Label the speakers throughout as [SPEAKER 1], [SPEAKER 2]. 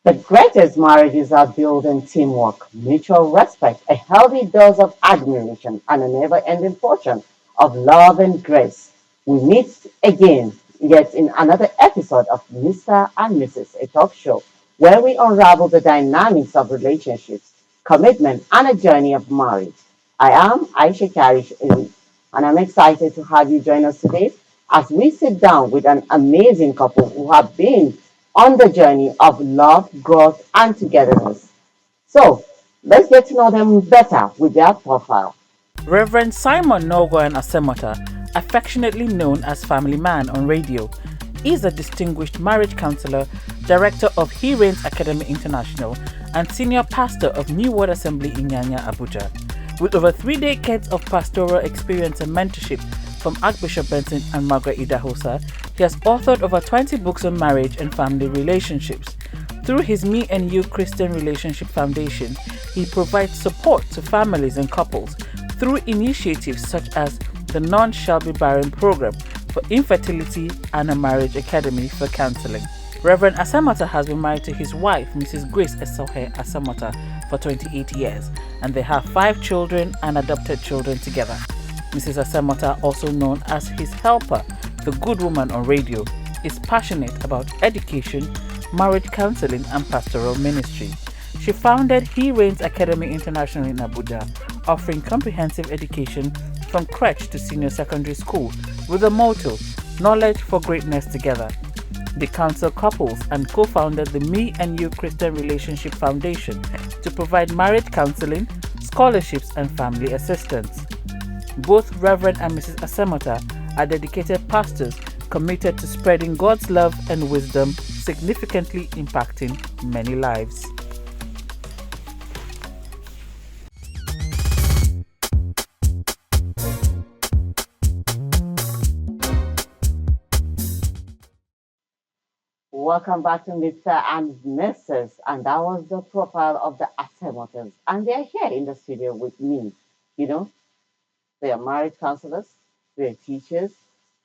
[SPEAKER 1] The greatest marriages are built on teamwork, mutual respect, a healthy dose of admiration, and a never ending portion of love and grace. We meet again, yet in another episode of Mr. and Mrs. A Talk Show, where we unravel the dynamics of relationships, commitment, and a journey of marriage. I am Aisha Karish, and I'm excited to have you join us today as we sit down with an amazing couple who have been on the journey of love, growth, and togetherness. So let's get to know them better with their profile.
[SPEAKER 2] Reverend Simon Nogoyan Asemota, affectionately known as Family Man on radio, is a distinguished marriage counselor, director of He Reigns Academy International, and senior pastor of New Word Assembly in NTA5ABUJA. With over 3 decades of pastoral experience and mentorship from Archbishop Benson and Margaret Idahosa, he has authored over 20 books on marriage and family relationships. Through his Me and You Christian Relationship Foundation, he provides support to families and couples through initiatives such as the None Shall Be Barren program for infertility and a marriage academy for counseling. Reverend Asemota has been married to his wife, Mrs. Grace Esohe Asemota, for 28 years, and they have 5 children and adopted children together. Mrs. Asemota, also known as his helper, the good woman on radio, is passionate about education, marriage counseling, and pastoral ministry. She founded He Reigns Academy International in Abuja, offering comprehensive education from crèche to senior secondary school with the motto, Knowledge for Greatness Together. They counsel couples and co-founded the Me and You Christian Relationship Foundation to provide marriage counseling, scholarships, and family assistance. Both Reverend and Mrs. Asemota are dedicated pastors committed to spreading God's love and wisdom, significantly impacting many lives.
[SPEAKER 1] Welcome back to Mr. and Mrs. And that was the profile of the Asemotas. And they're here in the studio with me. You know, they are marriage counselors, they're teachers,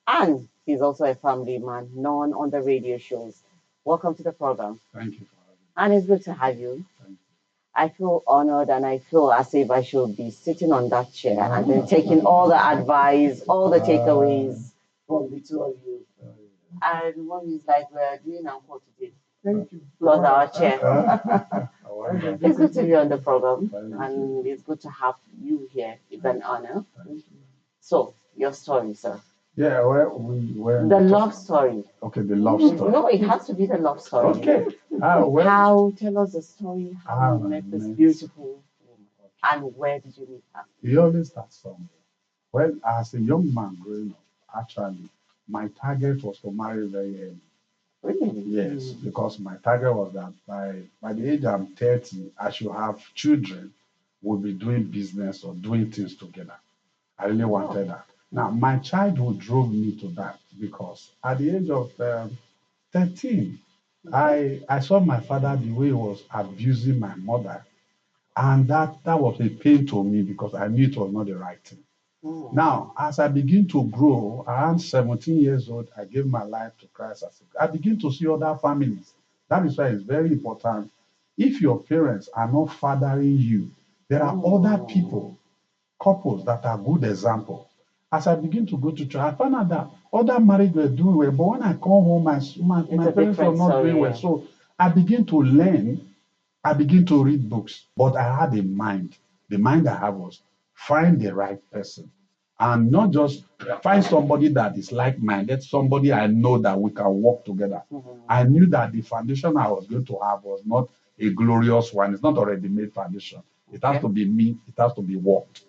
[SPEAKER 1] and he's also a family man known on the radio shows. Welcome to the program.
[SPEAKER 3] Thank you for having me.
[SPEAKER 1] And it's good to have you.
[SPEAKER 3] Thank you.
[SPEAKER 1] I feel honored and I feel as if I should be sitting on that chair and then taking all the advice, all the takeaways from the two of you. And one is like we're doing encore today.
[SPEAKER 3] Thank you.
[SPEAKER 1] Plus our chair.
[SPEAKER 3] How are you?
[SPEAKER 1] It's good to be on the program,
[SPEAKER 3] Thank you.
[SPEAKER 1] and it's good to have you here. It's an honor.
[SPEAKER 3] Thank you.
[SPEAKER 1] So, your story, sir.
[SPEAKER 3] Yeah, well, we were.
[SPEAKER 1] The love story.
[SPEAKER 3] Okay, the love story.
[SPEAKER 1] No, it has to be the love story.
[SPEAKER 3] Okay. Well,
[SPEAKER 1] How? Tell us the story. How you met this
[SPEAKER 3] met-
[SPEAKER 1] beautiful woman, and where did you meet her?
[SPEAKER 3] we always start somewhere. Well, as a young man growing up, actually, my target was to marry very early.
[SPEAKER 1] Really?
[SPEAKER 3] Yes, because my target was that by the age I'm 30, I should have children, we'll be doing business or doing things together. I really wanted that. Now, my childhood drove me to that because at the age of 13, I saw my father the way he was abusing my mother. And that was a pain to me because I knew it was not the right thing. Now, as I begin to grow, around 17 years old, I gave my life to Christ. I begin to see other families. That is why it's very important. If your parents are not fathering you, there are other people, couples that are good examples. As I begin to go to church, I found out that other marriages were doing well, but when I come home, my parents were not doing well. So I begin to learn, I begin to read books, but I had a mind. The mind I had was find the right person and not just find somebody that is like-minded, somebody I know that we can work together. I knew that the foundation I was going to have was not a glorious one. It's not a ready-made foundation. It has to be me. It has to be worked.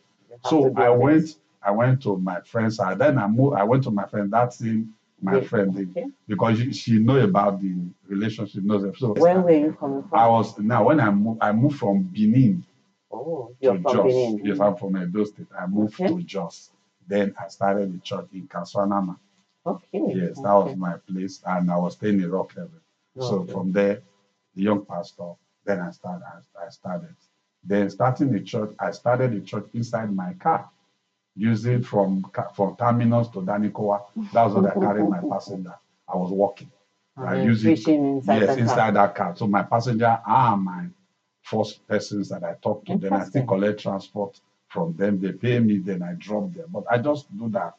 [SPEAKER 3] So I went to my friend's house. Then I went to my friend. That's him, my friend, because she know about the relationship. Knows it. So
[SPEAKER 1] where were you coming from?
[SPEAKER 3] When I moved from Benin.
[SPEAKER 1] Oh, you're
[SPEAKER 3] to
[SPEAKER 1] from
[SPEAKER 3] Jos.
[SPEAKER 1] Benin.
[SPEAKER 3] Yes, I'm from Edo State. I moved to Jos. Then I started the church in Kaswanama.
[SPEAKER 1] Okay.
[SPEAKER 3] Yes, that was my place, and I was staying in Rock Heaven. So from there, the young pastor. Then I started. Then starting the church, I started the church inside my car, using from terminals to Danikowa. That was what I carried my passenger. I was walking. I
[SPEAKER 1] And
[SPEAKER 3] use it,
[SPEAKER 1] fishing inside
[SPEAKER 3] yes,
[SPEAKER 1] the car.
[SPEAKER 3] inside that car. So my passenger are my first persons that I talk to. Then I still
[SPEAKER 1] Interesting.
[SPEAKER 3] collect transport from them. They pay me, then I drop them. But I just do that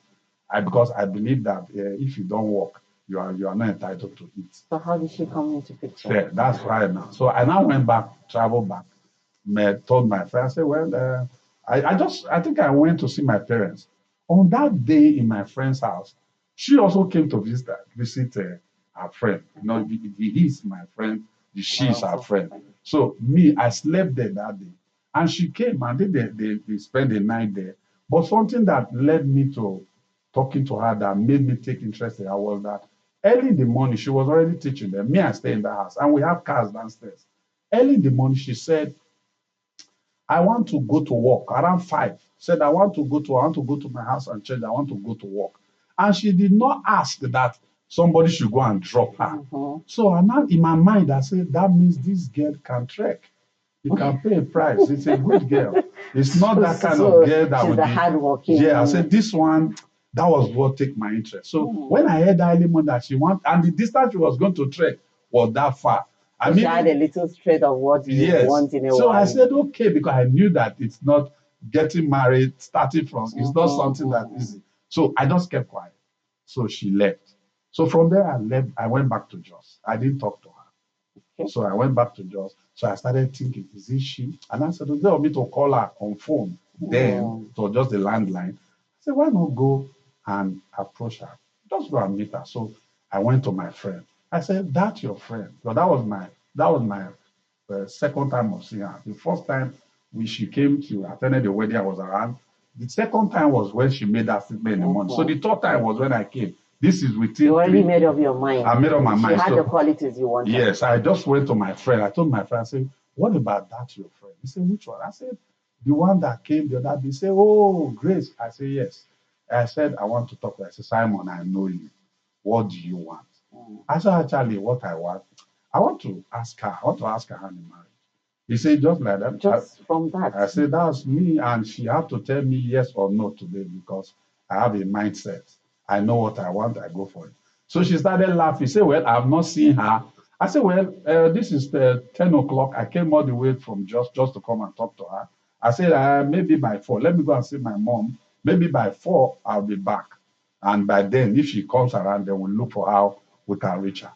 [SPEAKER 3] because I believe that if you don't work, you are not entitled to it.
[SPEAKER 1] So how did she come into picture?
[SPEAKER 3] Fair. That's right now. So I now went back, traveled back, told my friend, I said, well, I think I went to see my parents. On that day in my friend's house, she also came to visit her friend. You know, he is my friend, she's her friend. So me, I slept there that day. And she came and they spent the night there. But something that led me to talking to her that made me take interest in her was that early in the morning, she was already teaching them. Me, I stay in the house and we have cars downstairs. Early in the morning, she said, I want to go to work around 5. Said, I want to go to my house and change. I want to go to work. And she did not ask that somebody should go and drop her. So now in my mind, I said, that means this girl can trek. You can pay a price. It's a good girl. It's not that kind of girl that would be
[SPEAKER 1] hardworking.
[SPEAKER 3] Yeah, I said this one, that was what took my interest. So when I heard early morning that she want, and the distance she was going to trek was that far. I mean,
[SPEAKER 1] she had a little straight of what you want in a
[SPEAKER 3] so
[SPEAKER 1] while.
[SPEAKER 3] I said, okay, because I knew that it's not getting married, starting from, it's not something that easy. So I just kept quiet. So she left. So from there, I left. I went back to Jos. I didn't talk to her. So I went back to Jos. So I started thinking, is it she? And I said, they want me to call her on phone. Then, so just the landline. I said, why not go and approach her? Just go and meet her. So I went to my friend. I said, that's your friend. So that was my second time of seeing her. The first time she came to attend the wedding, I was around. The second time was when she made that statement in the morning. So the third time was when I came. This is within.
[SPEAKER 1] You already made up your mind.
[SPEAKER 3] I made up my mind.
[SPEAKER 1] She had the qualities you wanted.
[SPEAKER 3] Yes, I just went to my friend. I told my friend, I said, what about that, your friend? He said, which one? I said, the one that came the other day. He said, oh, Grace. I said, yes. I said, I want to talk to her. I said, Simon, I know you. What do you want? I said, actually, what I want to ask her. I want to ask her hand in marriage. He said, just like that.
[SPEAKER 1] Just from that.
[SPEAKER 3] I said, that's me. And she had to tell me yes or no today because I have a mindset. I know what I want. I go for it. So she started laughing. She said, well, I've not seen her. I said, well, this is 10 o'clock. I came all the way from just to come and talk to her. I said, maybe by 4. Let me go and see my mom. Maybe by 4, I'll be back. And by then, if she comes around, then we'll look for how we can reach her.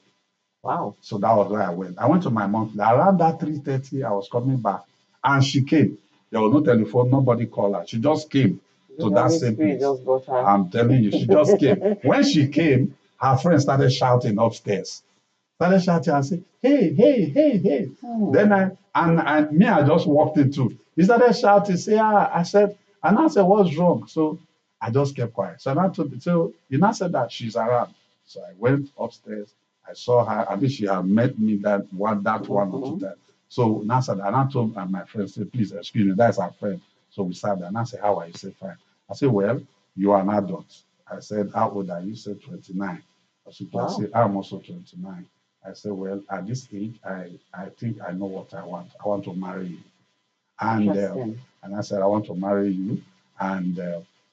[SPEAKER 1] Wow.
[SPEAKER 3] So that was where I went. I went to my mom. Around that 3:30, I was coming back. And she came. There was no telephone. Nobody called her. She just came to that same place. I'm telling you, she just came. When she came, her friend started shouting upstairs. Started shouting and say, hey, hey, hey, hey. Then I just walked into. He started shouting, say, I said, and I said, what's wrong? So I just kept quiet. So he now said that she's around. So I went upstairs. I saw her. I think she had met me that one or two times. So now said, and I told my friend, say, please excuse me, that's our friend. So we sat there and I said, how are you? He said, fine. I said, well, you are an adult. I said, how old are you? He said, 29. I said, I'm also 29. I said, well, at this age, I think I know what I want. I want to marry you. And I said, I want to marry you. And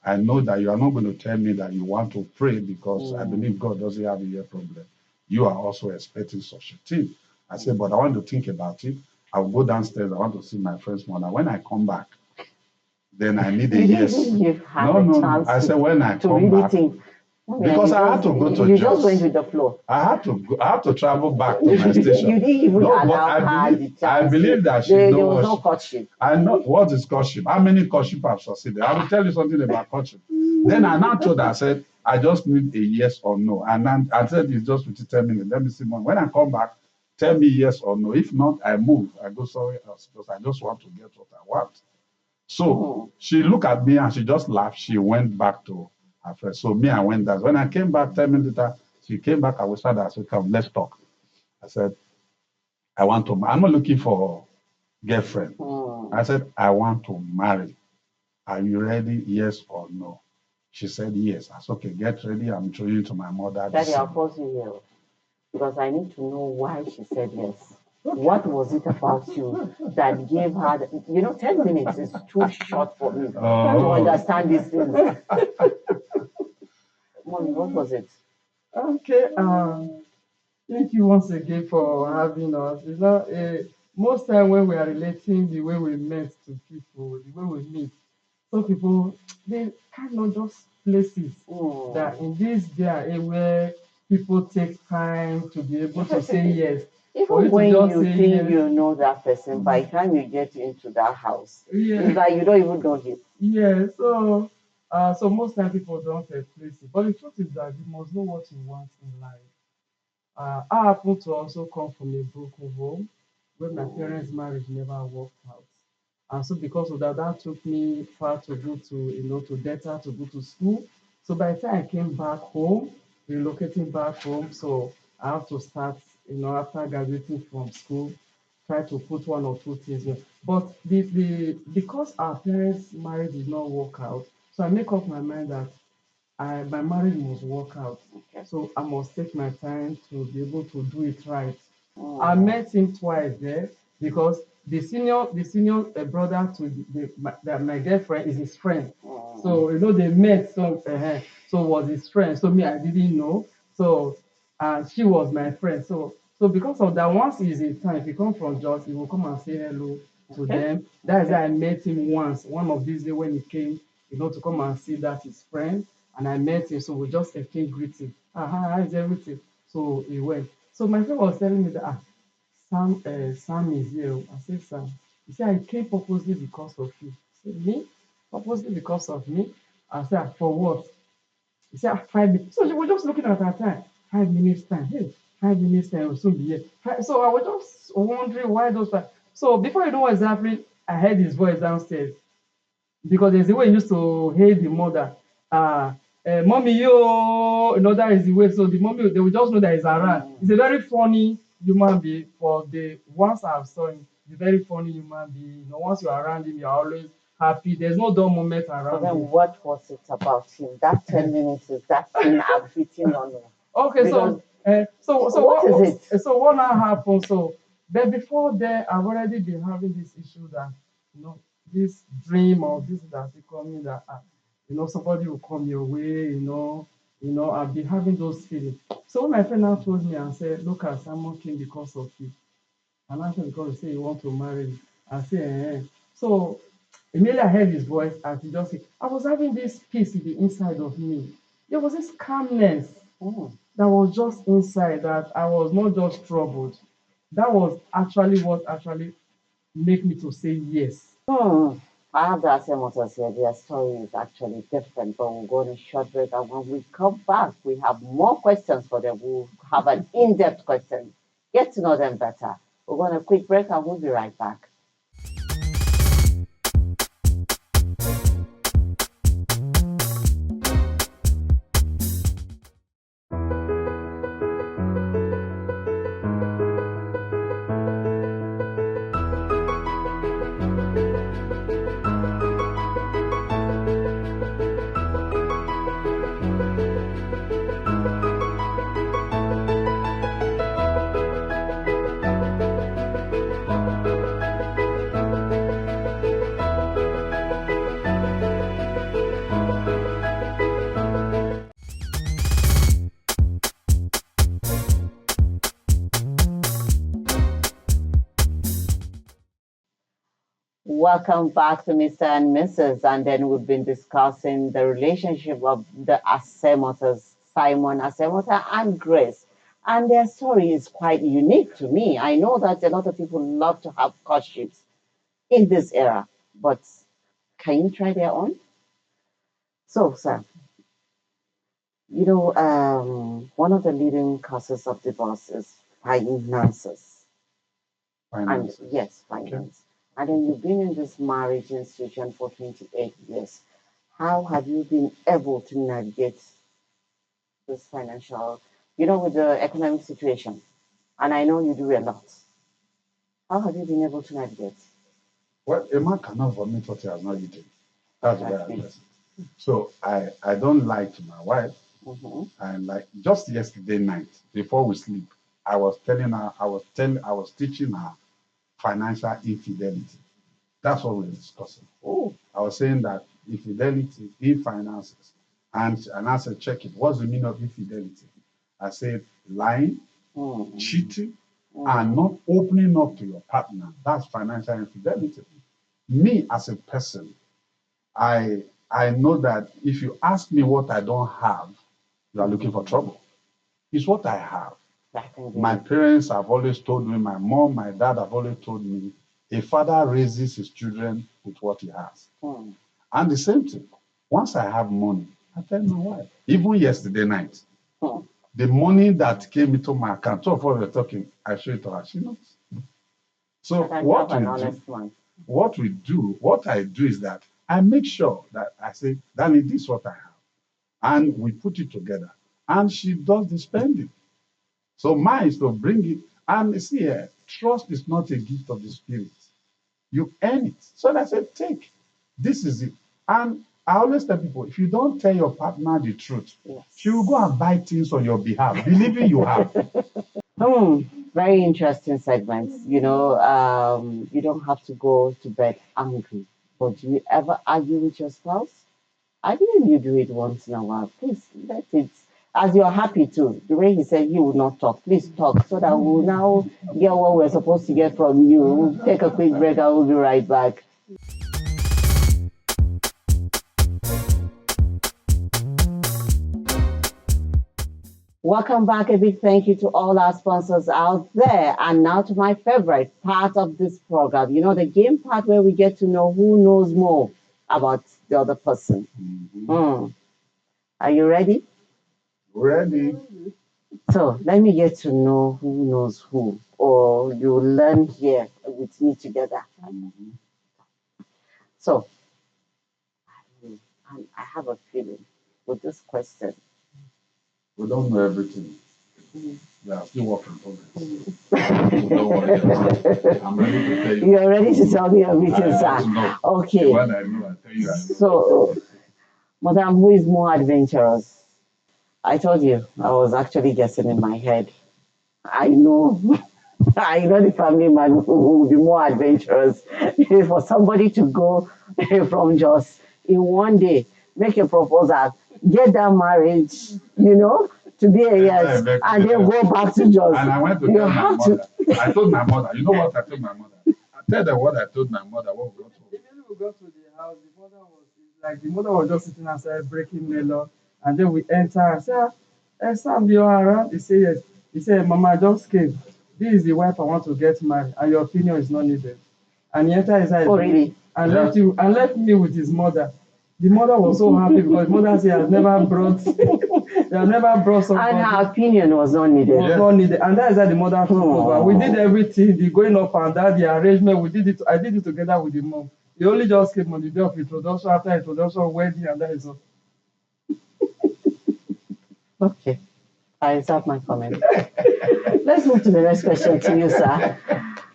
[SPEAKER 3] I know that you are not going to tell me that you want to pray because I believe God doesn't have a ear problem. You are also expecting such a thing. I said, but I want to think about it. I'll go downstairs. I want to see my friend's mother. When I come back, then I need a yes. No. I said, when I come back, because I had to go to
[SPEAKER 1] You just went with the flow.
[SPEAKER 3] I had to travel back to my station.
[SPEAKER 1] You didn't even allow
[SPEAKER 3] I believe that she
[SPEAKER 1] there
[SPEAKER 3] knows.
[SPEAKER 1] was no courtship.
[SPEAKER 3] I know what is courtship. How many courtship have succeeded? I will tell you something about courtship. Then I now told her, I said, I just need a yes or no. And then I said, it's just within 10 minutes. Let me see more. When I come back, tell me yes or no. If not, I move. I go somewhere else because I just want to get what I want. So she looked at me and she just laughed. She went back to her friend. So me, I went down. When I came back 10 minutes later, she came back. I whispered her. I said, come, let's talk. I said, I'm not looking for a girlfriend. I said, I want to marry. Are you ready? Yes or no? She said, yes. I said, okay, get ready. I'm showing you to my mother.
[SPEAKER 1] Daddy, I'll pause you here because I need to know why she said yes. What was it about you that gave her, 10 minutes is too short for me to understand these things. Mommy, what was it?
[SPEAKER 3] Okay.
[SPEAKER 4] Thank you once again for having us. Most time when we are relating the way we met to people, the way we meet, some people they kind of just places that in this day and age where people take time to be able to say yes. For
[SPEAKER 1] Even
[SPEAKER 4] you to
[SPEAKER 1] when
[SPEAKER 4] just
[SPEAKER 1] you
[SPEAKER 4] say
[SPEAKER 1] think
[SPEAKER 4] yes.
[SPEAKER 1] you know that person, by the time you get into that house,
[SPEAKER 4] Yeah.
[SPEAKER 1] it's like you don't even know him.
[SPEAKER 4] Yeah, so most time people don't place it. But the truth is that you must know what you want in life. I happen to also come from a broken home where my parents' marriage never worked out. And so because of that, that took me far to go to Delta to go to school. So by the time I came back home, relocating back home, so I have to start, after graduating from school, try to put one or two things here. But because our parents' marriage did not work out, so I make up my mind that my marriage must work out.
[SPEAKER 1] Okay.
[SPEAKER 4] So I must take my time to be able to do it right. I
[SPEAKER 1] Mm.
[SPEAKER 4] met him twice there because the senior brother to my girlfriend is his friend. So they met. So was his friend. So me, I didn't know. So she was my friend. So because of that, once he's in town, if he come from Jos, he will come and say hello to
[SPEAKER 1] Okay.
[SPEAKER 4] them. That's how I met him once. One of these days when he came, to come and see that his friend. And I met him, so we just exchanged greeting. How is everything? So he went. So my friend was telling me that Sam is here. I said, Sam. He said, I came purposely because of you. I said, me? Purposely because of me? I said, for what? He said, 5 minutes. So she was just looking at her time. 5 minutes time. Hey, 5 minutes time will soon be here. So I was just wondering why those five. So before you know what's happening, I heard his voice downstairs because there's a way he used to hail the mother. Mommy, that is the way. So the mommy, they will just know that he's around. He's a very funny human being. For the once I've saw him, he's a very funny human being. Once you're around him, you're always happy. There's no dull moment
[SPEAKER 1] So
[SPEAKER 4] around
[SPEAKER 1] then,
[SPEAKER 4] him.
[SPEAKER 1] what was it about him? That 10 minutes is that thing I've written on.
[SPEAKER 4] Okay,
[SPEAKER 1] Because
[SPEAKER 4] so
[SPEAKER 1] what is it?
[SPEAKER 4] so what now happened? So, but before that, I've already been having this issue that this dream of this that's becoming that somebody will come your way. I've been having those feelings. So when my friend now told me and said, "Look, at someone came because of you," and I said, "Because you say you want to marry me," I said, So immediately I heard his voice and he just said, "I was having this peace in the inside of me. There was this calmness." That was just inside that I was not just troubled. That was actually what actually make me to say yes.
[SPEAKER 1] I have the Asemota here. Their story is actually different, but we'll go on a short break. And when we come back, we have more questions for them. We'll have an in depth question. Get to know them better. We're going to a quick break and we'll be right back. Welcome back to Mr. and Mrs. And then we've been discussing the relationship of the Asemotas, Simon Asemota and Grace. And their story is quite unique to me. I know that a lot of people love to have courtships in this era, but can you try their own? So, sir, one of the leading causes of divorce is finances.
[SPEAKER 3] Finances.
[SPEAKER 1] And yes, finance. And then you've been in this marriage institution for 28 years. How have you been able to navigate this financial, with the economic situation? And I know you do a lot. How have you been able to navigate?
[SPEAKER 3] Well, a man cannot vomit what he has not eaten. That's the way I address it. So I don't lie to my wife. And like just yesterday night, before we sleep, I was telling her, I was teaching her financial infidelity. That's what we're discussing. I was saying that infidelity in finances. And I said, check it. What's the meaning of infidelity? I said, lying, cheating, and not opening up to your partner. That's financial infidelity. Me as a person, I know that if you ask me what I don't have, you are looking for trouble. It's what I have. My parents have always told me, my mom, my dad have always told me, a father raises his children with what he has. And the same thing, once I have money, I tell my wife, even yesterday night, the money that came into my account, two of us were talking, I showed it to her, she knows. So what I do is that I make sure that I say, Danny, this is what I have. And we put it together. And she does the spending. So mine is to bring it. And see here, trust is not a gift of the spirit. You earn it. So I said, take. This is it. And I always tell people, if you don't tell your partner the truth, she will go and buy things on your behalf, believing you have.
[SPEAKER 1] Very interesting segments. You don't have to go to bed angry. But do you ever argue with your spouse? I think you do it once in a while. Please let it, as you're happy to. The way he said he would not talk, please talk so that we'll now get what we're supposed to get from you. We'll take a quick break and we'll be right back. Welcome back. A big thank you to all our sponsors out there. And now to my favorite part of this program, the game part where we get to know who knows more about the other person. Are you ready?
[SPEAKER 3] Ready.
[SPEAKER 1] So let me get to know who knows who, or you learn here with me together. So I have a feeling with this question.
[SPEAKER 3] We don't know everything. We are still working progress. So don't worry. I'm ready to tell you.
[SPEAKER 1] You're ready to tell me everything, sir? Okay.
[SPEAKER 3] What I know, I tell you.
[SPEAKER 1] So, Madam, who is more adventurous? I told you, I was actually guessing in my head. I know. I know the family man who will be more adventurous. For somebody to go from just in one day, make a proposal, get that marriage, to be a yes, and then go back to just.
[SPEAKER 3] And I went to tell my mother. I told my mother, you know what I told my mother? I tell them what I told my mother. What we got to.
[SPEAKER 4] Immediately we got to the house, the mother was just sitting outside breaking melon, and then we enter. I said, Sam, you are around? He said, yes. He said, Mama, I just came. This is the wife I want to get married, and your opinion is not needed. And he entered his house.
[SPEAKER 1] Oh, really?
[SPEAKER 4] And left me with his mother. The mother was so happy because mother said has never brought somebody.
[SPEAKER 1] And her opinion was not needed.
[SPEAKER 4] Not needed. And that is how the mother took over. We did everything, the going up and down, the arrangement, I did it together with the mom. He only just came on the day of introduction, after introduction, wedding, and that is all.
[SPEAKER 1] Okay. I reserve my comment. Let's move to the next question to you, sir.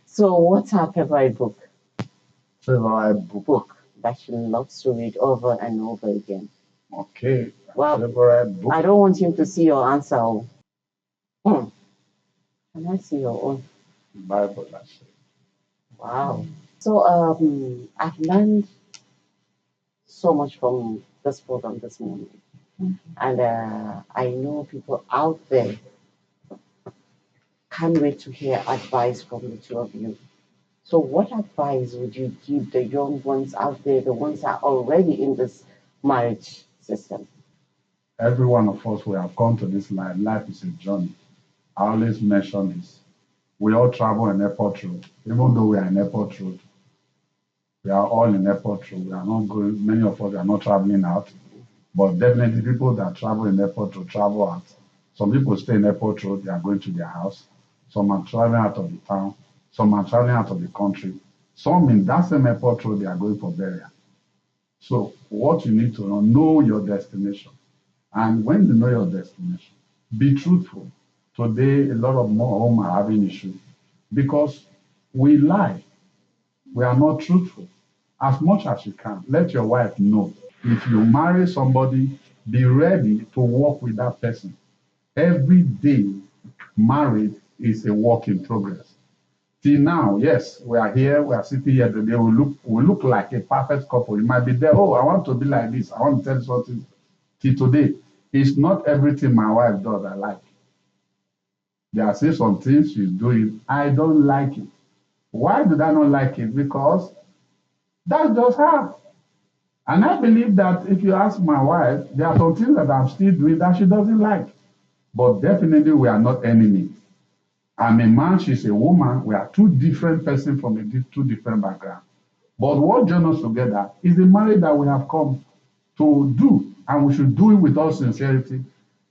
[SPEAKER 1] So what's her favorite book?
[SPEAKER 3] Favorite book
[SPEAKER 1] that she loves to read over and over again.
[SPEAKER 3] Okay.
[SPEAKER 1] Well,
[SPEAKER 3] favorite book.
[SPEAKER 1] I don't want him to see your answer. Can I see your own?
[SPEAKER 3] Bible, actually.
[SPEAKER 1] Wow. So I've learned so much from this program this morning. And I know people out there can't wait to hear advice from the two of you. So what advice would you give the young ones out there, the ones that are already in this marriage system?
[SPEAKER 3] Every one of us, we have come to this life. Life is a journey. I always mention this. We all travel in airport road. Even though we are in airport road, we are all in airport road. We are not going, many of us are not traveling out. But definitely people that travel in airport road travel out. Some people stay in airport road, they are going to their house. Some are traveling out of the town. Some are traveling out of the country. Some in that same airport road, they are going for burial. So what you need to know your destination. And when you know your destination, be truthful. Today, a lot of more homes are having issues because we lie. We are not truthful. As much as you can, let your wife know. If you marry somebody, be ready to work with that person. Every day, married is a work in progress. Till now, yes, we are here, we are sitting here today, we look like a perfect couple. You might be there, oh, I want to be like this, I want to tell you something. Till today, it's not everything my wife does I like. There are still some things she's doing. I don't like it. Why did I not like it? Because that's just her. And I believe that if you ask my wife, there are some things that I'm still doing that she doesn't like. But definitely we are not enemies. I'm a man, she's a woman. We are two different persons from two different backgrounds. But what joins us together is the marriage that we have come to do. And we should do it with all sincerity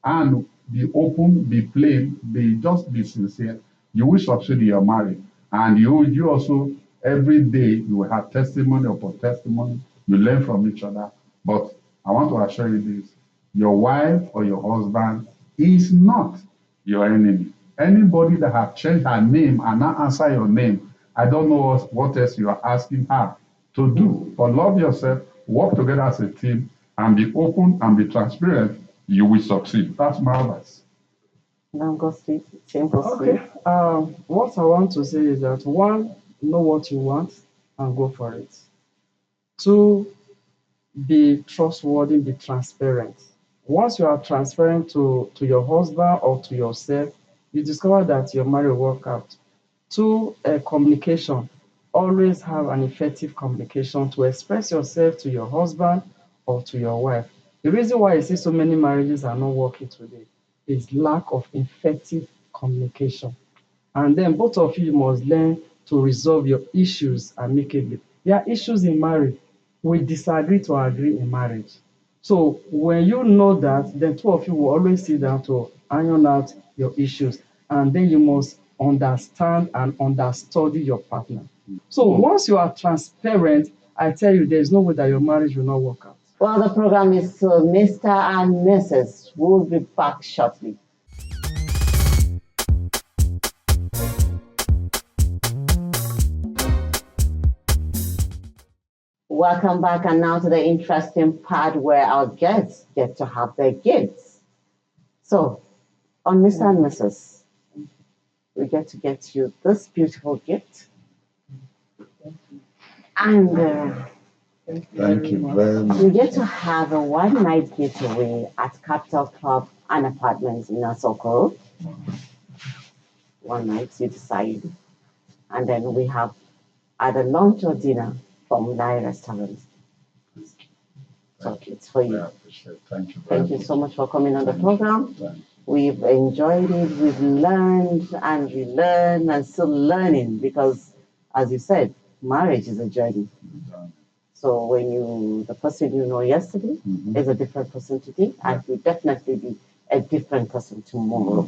[SPEAKER 3] and be open, be plain, be sincere. You will succeed in your marriage. And you also, every day, you will have testimony upon testimony. You learn from each other. But I want to assure you this, your wife or your husband is not your enemy. Anybody that have changed her name and not answer your name, I don't know what else you are asking her to do. But love yourself, work together as a team, and be open and be transparent. You will succeed. That's my advice.
[SPEAKER 1] Now go see. Simple.
[SPEAKER 4] Okay. What I want to say is that one, know what you want and go for it. Two, be trustworthy, be transparent. Once you are transparent to your husband or to yourself, you discover that your marriage will work out. Two, communication. Always have an effective communication to express yourself to your husband or to your wife. The reason why I see so many marriages are not working today is lack of effective communication. And then both of you must learn to resolve your issues amicably. There are issues in marriage. We disagree to agree in marriage. So when you know that, then two of you will always sit down to iron out your issues. And then you must understand and understudy your partner. So once you are transparent, I tell you, there's no way that your marriage will not work out.
[SPEAKER 1] Well, the program is to Mr. and Mrs. We'll be back shortly. Welcome back, and now to the interesting part where our guests get to have their gifts. So, on Mr. and Mrs., we get to get you this beautiful gift. And
[SPEAKER 3] Thank you very much.
[SPEAKER 1] you get to have a one-night getaway at Capital Club and Apartments in Asoko. One night, you decide. And then we have either lunch or dinner from Nai Restaurant. So it's for
[SPEAKER 3] I
[SPEAKER 1] you.
[SPEAKER 3] appreciate it. Thank you very
[SPEAKER 1] Thank you
[SPEAKER 3] much.
[SPEAKER 1] so much for coming on the
[SPEAKER 3] Thank
[SPEAKER 1] program.
[SPEAKER 3] you. Thank you.
[SPEAKER 1] We've enjoyed it, we've learned and we learn and still learning because, as you said, marriage is a journey. So when the person you know yesterday is a different person today, and will definitely be a different person tomorrow.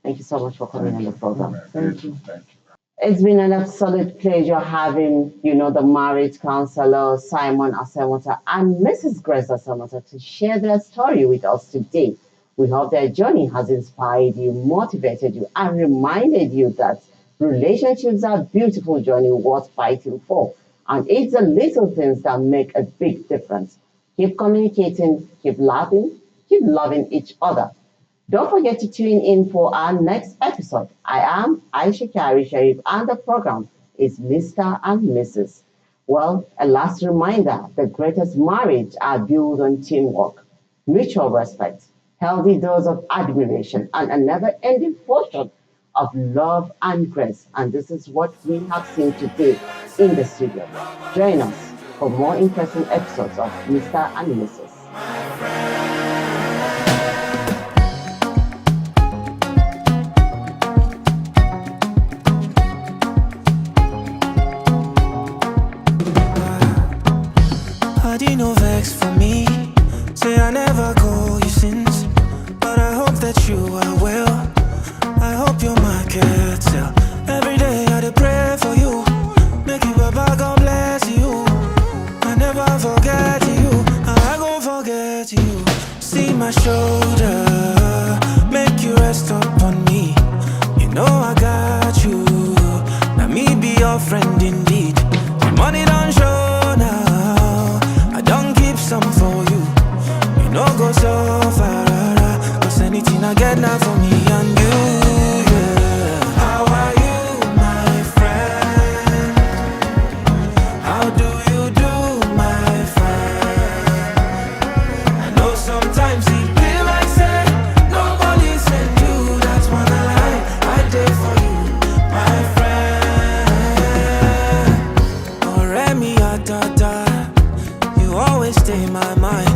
[SPEAKER 1] Thank you so much for coming on the program.
[SPEAKER 3] Thank you. Thank you.
[SPEAKER 1] It's been an absolute pleasure having, the marriage counselor, Simon Asemota and Mrs. Grace Asemota to share their story with us today. We hope their journey has inspired you, motivated you, and reminded you that relationships are a beautiful journey worth fighting for. And it's the little things that make a big difference. Keep communicating, keep laughing, keep loving each other. Don't forget to tune in for our next episode. I am Aisha Kari Sharif, and the program is Mr. and Mrs. Well, a last reminder, the greatest marriage are built on teamwork, mutual respect, healthy dose of admiration, and a never-ending portion of love and grace. And this is what we have seen today in the studio. Join us for more interesting episodes of Mr. and Mrs.
[SPEAKER 5] No vex for me. Say I never call you since, but I hope that you are well. I hope you're my cat. Every day I dey pray for you. Make you Baba God bless you. I never forget you. I go always stay in my mind.